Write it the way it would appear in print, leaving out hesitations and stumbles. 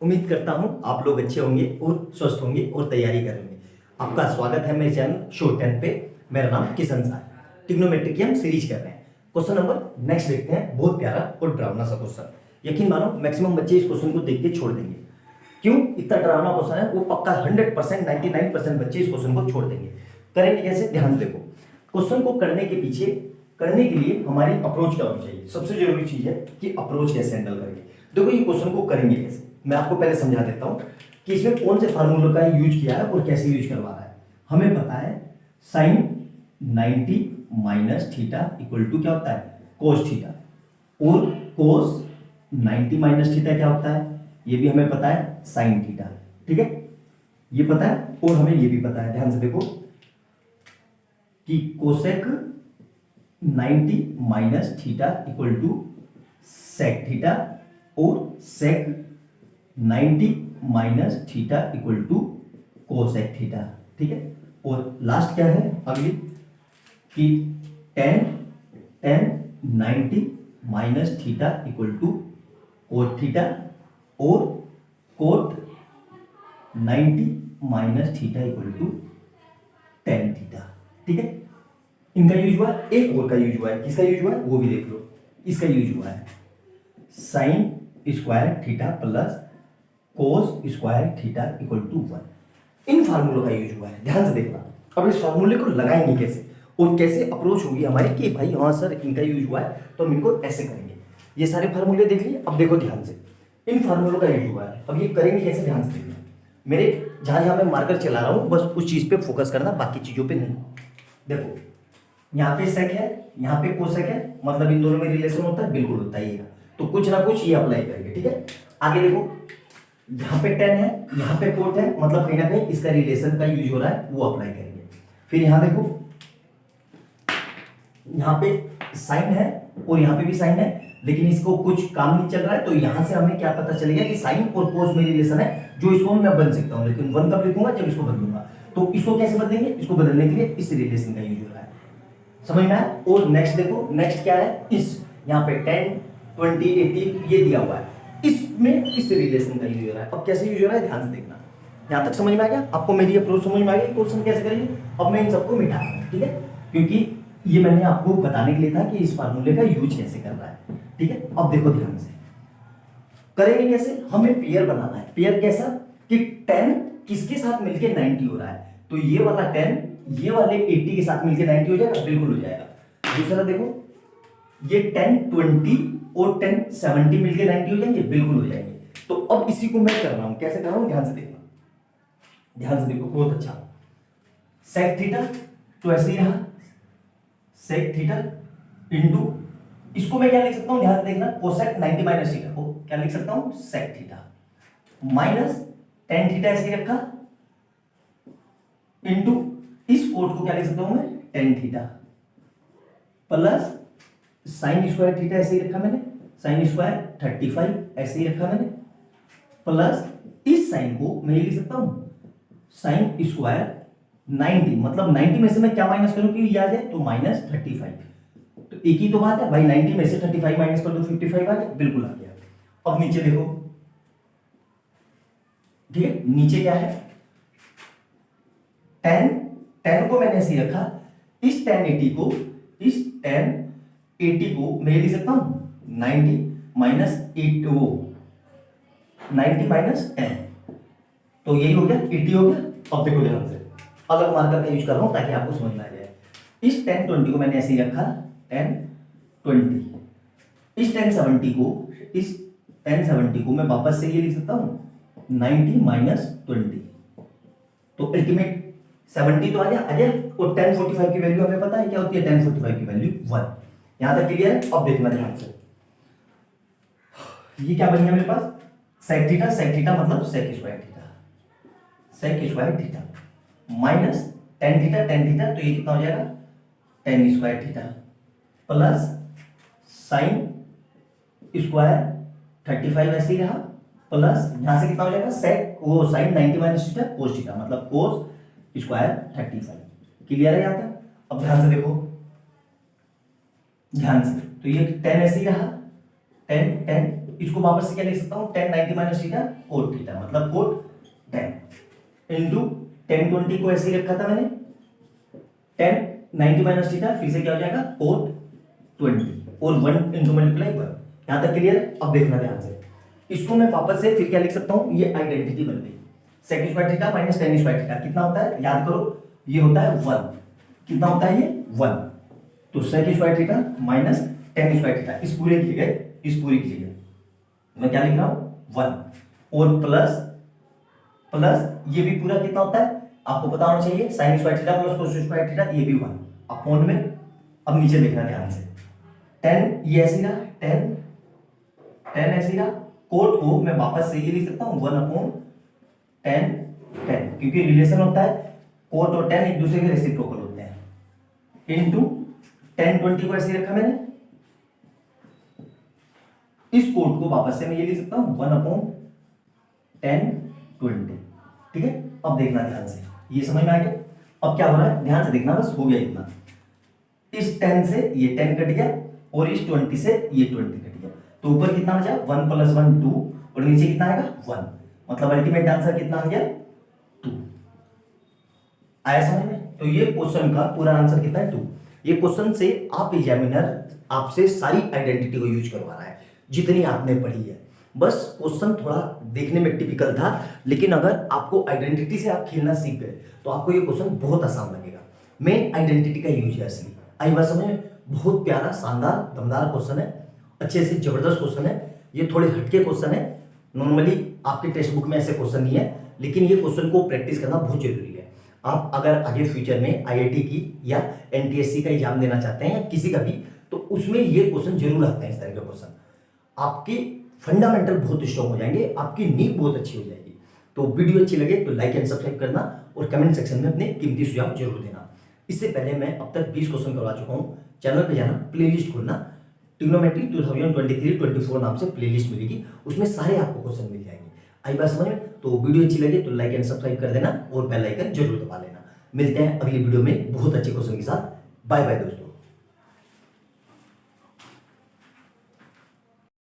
उम्मीद करता हूं आप लोग अच्छे होंगे और स्वस्थ होंगे और तैयारी करेंगे। आपका स्वागत है मेरे चैनल शो 10 पे। मेरा नाम किशन सा है। ट्रिग्नोमेट्री की हम सीरीज कर रहे हैं। क्वेश्चन नंबर नेक्स्ट देखते हैं। बहुत प्यारा और डरावना सा क्वेश्चन। यकीन मानो मैक्सिमम बच्चे इस क्वेश्चन को देख के छोड़ देंगे। क्यों इतना डरावना क्वेश्चन है? वो पक्का 100% 99% बच्चे इस क्वेश्चन को छोड़ देंगे। करेंगे कैसे? ध्यान से देखो। क्वेश्चन को करने के पीछे करने के लिए हमारी अप्रोच क्या होनी चाहिए? सबसे जरूरी चीज है कि अप्रोच कैसे हैंडल करेंगे। देखो ये क्वेश्चन को करेंगे कैसे, मैं आपको पहले समझा देता हूं कि इसमें कौन से फार्मूले का यूज किया है और कैसे यूज करवा रहा है। हमें पता है sine 90 minus theta equal to क्या होता है? Cos theta. और कोस 90 माइनस थीटा क्या होता है? ये भी हमें पता है, साइन थीटा। ठीक है, ये पता है और हमें ये भी पता है। ध्यान से देखो कि cosec 90 minus theta equal to sec theta और sec 90 minus theta equal to cosec theta. ठीक है, और लास्ट क्या है अगली कि tan 90 minus theta equal to cot theta और cot 90 minus theta equal to tan theta. ठीक है, इनका यूज हुआ है। एक और का यूज हुआ है। किसका यूज हुआ है वो भी देख लो। इसका यूज हुआ है sine square theta plus cos square theta equal to 1। इन फार्मूलों का यूज हुआ है। ध्यान से देखना। अब इस फार्मूले को लगाएंगे कैसे और कैसे अप्रोच होगी हमारी कि भाई हाँ सर इनका यूज हुआ है तो हम इनको ऐसे करेंगे। ये सारे फार्मूले देख लिए। अब देखो ध्यान से, इन फार्मूलों का यूज हुआ है। अब ये करेंगे कैसे? ध्यान से देखना। मेरे जहां जहां मैं मार्कर चला रहा हूं बस उस चीज पे फोकस करना, बाकी चीजों पे नहीं। देखो यहाँ पे सेक है, यहाँ पे कोसेक है, मतलब इन दोनों में रिलेशन होता है? बिल्कुल होता ही है। तो कुछ ना कुछ ये अप्लाई करेंगे। ठीक है, आगे देखो यहाँ पे टेन है, यहाँ पे कोट है, मतलब कहीं ना कहीं इसका रिलेशन का यूज हो रहा है, वो अप्लाई करेंगे। फिर यहाँ देखो यहाँ पे साइन है और यहाँ पे भी साइन है, लेकिन इसको कुछ काम नहीं चल रहा है तो यहां से हमें क्या पता चलेगा कि साइन और कोस में रिलेशन है, जो इसको मैं बदल सकता हूं। लेकिन वन कब लिखूंगा? जब इसको बदलूंगा। तो इसको कैसे बदलेंगे? इसको बदलने के लिए इस रिलेशन का यूज हो रहा है। समझ में आया? और नेक्स्ट देखो, नेक्स्ट क्या है? इस यहाँ पे 10 20 80 ये दिया हुआ है, इसमें इस रिलेशन का यूज हो रहा है। अब कैसे यूज हो रहा है ध्यान से देखना। यहां तक समझ में आ गया आपको? मेरी अप्रोच समझ में आ गई? क्वेश्चन कैसे करेंगे? अब मैं इन सबको मिटा रहा हूं। ठीक है, क्योंकि ये मैंने आपको बताने के लिए था कि इस फार्मूले का यूज कैसे कर रहा है। ठीक है, अब देखो ध्यान से करेंगे कैसे। हमें पेयर बनाना है। पेयर कैसा कि 10 किसके साथ मिलके 90 हो रहा है, तो ये वाला 10 ये वाले 80 के साथ मिलके 90 हो जाएगा। बिल्कुल हो जाएगा। दूसरा देखो ये 10 20 और 10 70 मिलके 90 हो जाएंगे। बिल्कुल हो जाएंगे। तो अब इसी को मैं कर रहा हूं। कैसे कर रहा हूं ध्यान से देखना। ध्यान से देखो, बहुत अच्छा। सेक थीटा तो ऐसे ही रहा, सेक थीटा इंटू इसको मैं क्या लिख सकता हूं? ध्यान से देखना। कोसेक 90 माइनस थीटा को क्या लिख सकता हूं? Sec theta minus tan theta ऐसे ही रखा इंटू इस कोट को क्या लिख सकता हूं मैं? Tan theta plus sine square theta ऐसे ही रखा मैंने, साइन स्क्वायर 35 ऐसे ही रखा मैंने, प्लस इस साइन को मैं ये लिख सकता हूं साइन स्क्वायर 90, मतलब 90 में से मैं क्या माइनस करूं कि ये आ जाए? तो माइनस 35। तो एक ही तो बात है भाई, 90 में से 35 माइनस कर दो 55 आ गया। बिल्कुल आ गया। अब नीचे देखो, ठीक है, नीचे क्या है? 10 को मैंने ऐसे रखा, इस 1080 को मैं लिख सकता हूं 90 माइनस 8 वो 90 माइनस 10, तो यही हो गया 80 हो गया। अब देखो ध्यान से, अलग मार्कर का यूज कर रहा हूं ताकि आपको समझ में आ जाए। इस 1020 को मैंने ऐसे ही रखा 1020, इस 1070 को मैं वापस से ये लिख सकता हूं 90 माइनस 20, तो अल्टीमेट 70 तो आ गया। और 1045 की वैल्यू हमें पता है क्या होती है? 1045 की वैल्यू 1। यहां तक क्लियर है? अब देखना ध्यान से, ये क्या बन गया मेरे पास? Sec theta. सेक थीटा मतलब sec square theta, sec square theta minus tan theta. Tan theta तो ये कितना हो जाएगा? Tan square theta plus sine square 35 ऐसे ही रहा, प्लस यहां से कितना हो जाएगा? सेक वो sine 90 minus theta cos theta, मतलब कोस स्क्वायर 35। क्लियर है यहां तक? अब ध्यान से देखो, ध्यान से, तो ये 10 ऐसे ही रहा, 10 10 इसको वापस से क्या लिख सकता हूँ, tan 90 minus theta cot theta, मतलब कोट tan इंटू tan 20 को ऐसे ही रखा था मैंने, tan 90 माइनस थीटा, फिर से क्या हो जाएगा कोट 20 और 1 इंटू मल्टीप्लाई 1। यहां तक क्लियर? अब देखना ध्यान से, इसको मैं वापस से फिर क्या लिख सकता हूं, ये आइडेंटिटी बन गई, sec square theta minus tan square theta कितना होता है, याद करो, ये होता है 1। कितना होता है ये 1, तो sec square theta minus tan square theta, इस पूरे की जगह, इस पूरी की जगह मैं क्या लिख रहा हूं 1 और प्लस प्लस ये भी पूरा कितना होता है आपको पता होना चाहिए, sin square theta plus cos square theta, ये भी 1 अपॉन में। अब नीचे देखना ध्यान से, tan ये ऐसे रहा, tan ऐसे रहा, कोट को मैं वापस से ये लिख सकता हूं 1 अपॉन tan, क्योंकि रिलेशन होता है कोट और tan एक दूसरे के रेसिप्रोकल होते हैं, इनटू tan 20 को ऐसे रखा मैंने, इस कोट को वापस से मैं ये लिख सकता हूं 1 अपॉन tan 20। ठीक है, अब देखना ध्यान से, ये समझ में आ गया? अब क्या हो रहा है ध्यान से देखना, बस हो गया इतना, इस 10 से ये 10 कट गया और इस 20 से ये 20 कट गया, तो ऊपर कितना बचा 1 प्लस 1 2 और नीचे कितना आएगा 1, मतलब अल्टीमेट आंसर कितना आ गया 2। आया समझ में? तो ये क्वेश्चन का पूरा आंसर कितना है 2। ये क्वेश्चन से आप एग्जामिनर आपसे सारी आइडेंटिटी को यूज करवा रहा है जितनी आपने पढ़ी है। बस क्वेश्चन थोड़ा देखने में टिपिकल था, लेकिन अगर आपको आइडेंटिटी से आप खेलना सीख गए तो आपको ये क्वेश्चन बहुत आसान लगेगा। मेन आइडेंटिटी का यूज है असली। आई बात समझ में? बहुत प्यारा शानदार दमदार क्वेश्चन है, अच्छे से जबरदस्त क्वेश्चन है। ये थोड़े हटके क्वेश्चन है, नॉर्मली आपके टेक्स्ट बुक में ऐसे क्वेश्चन नहीं है, लेकिन ये क्वेश्चन को प्रैक्टिस करना बहुत जरूरी है। आप अगर आगे फ्यूचर में आईआईटी की या एनटीएससी का एग्जाम देना चाहते हैं या किसी का भी, तो उसमें ये क्वेश्चन जरूर आते हैं। इस तरह के क्वेश्चन आपकी फंडामेंटल बहुत स्ट्रॉन्ग हो जाएंगे, आपकी नींव बहुत अच्छी हो जाएगी। तो वीडियो अच्छी लगे तो लाइक एंड सब्सक्राइब करना और कमेंट सेक्शन में अपने कीमती सुझाव जरूर देना। इससे पहले मैं अब तक 20 क्वेश्चन करवा चुका हूँ। चैनल पे जाना, प्लेलिस्ट खोलना, ट्रिग्नोमेट्री 2023-24 नाम से प्लेलिस्ट मिलेगी, उसमें सारे आपको क्वेश्चन मिल जाएंगे। आई बात समझ में? तो वीडियो अच्छी लगे तो लाइक एंड सब्सक्राइब कर देना और बेल आइकन जरूर दबा लेना। मिलते हैं अगली वीडियो में बहुत अच्छे क्वेश्चन के साथ। बाय बाय दोस्तों।